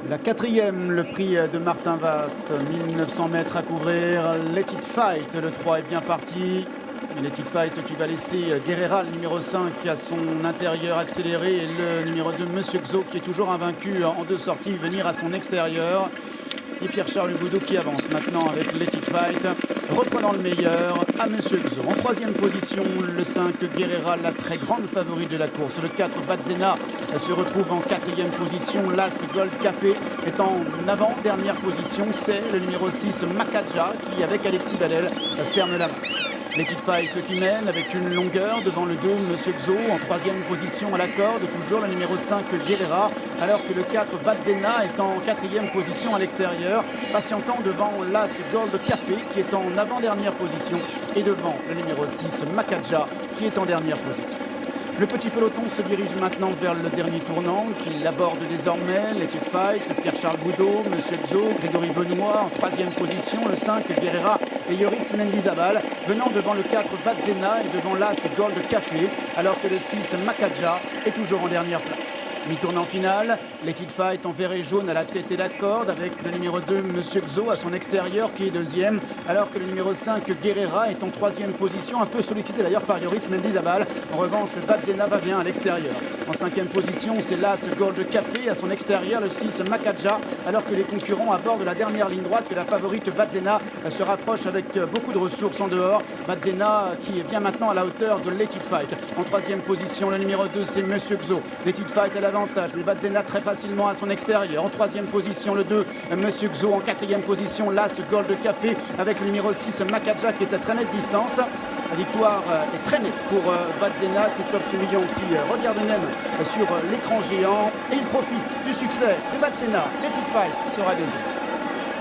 La quatrième, le prix de Martin Vast, 1900 mètres à couvrir. Let It Fight, le 3 est bien parti. Let It Fight qui va laisser Guerrera, le numéro 5, à son intérieur accéléré. Et le numéro 2, Monsieur Xo, qui est toujours invaincu en deux sorties, venir à son extérieur. Et Pierre-Charles Boudou qui avance maintenant avec Let It Fight, reprenant le meilleur à Monsieur Xo. En troisième position, le 5, Guerrera, la très grande favorite de la course. Le 4, Vadzena, se retrouve en quatrième position. L'As Gold Café est en avant-dernière position. C'est le numéro 6, Makaja, qui, avec Alexis Badel, ferme la main. Let It Fight qui mène avec une longueur devant le 2, Monsieur Xo, en troisième position à la corde, toujours le numéro 5, Guerrera, alors que le 4, Vadzena, est en quatrième position à l'extérieur, patientant devant l'As Gold Café, qui est en avant-dernière position, et devant le numéro 6, Makaja, qui est en dernière position. Le petit peloton se dirige maintenant vers le dernier tournant, qu'il aborde désormais. Let It Fight, Pierre-Charles Boudot, Monsieur Xo, Grégory Benoît en troisième position, le 5, Guerrera et Yoritz Mendizabal, venant devant le 4, Vadzena et devant l'As Gold Café, alors que le 6, Makaja, est toujours en dernière place. Mi-tournant final, Let It Fight en vert et jaune à la tête et la corde, avec le numéro 2, Monsieur Xo, à son extérieur, qui est deuxième, alors que le numéro 5, Guerrera, est en troisième position, un peu sollicité d'ailleurs par Yoritz Mendizabal. En revanche, Vadzena va bien à l'extérieur. En cinquième position, c'est l'As Gold Café, à son extérieur, le 6, Makaja, alors que les concurrents abordent la dernière ligne droite, que la favorite Vadzena se rapproche avec beaucoup de ressources en dehors. Vadzena qui vient maintenant à la hauteur de Let It Fight. En troisième position, le numéro 2, c'est Monsieur Xo. Let It Fight à l'avantage, mais Vadzena très facilement à son extérieur. En troisième position, le 2, Monsieur Xo. En quatrième position, l'As Gold Café, avec le numéro 6, Makaja, qui est à très nette distance. La victoire est très nette pour Vadzena. Christophe Soumillon qui regarde même sur l'écran géant, et il profite du succès de Vadzena. Let It Fight sera deuxième.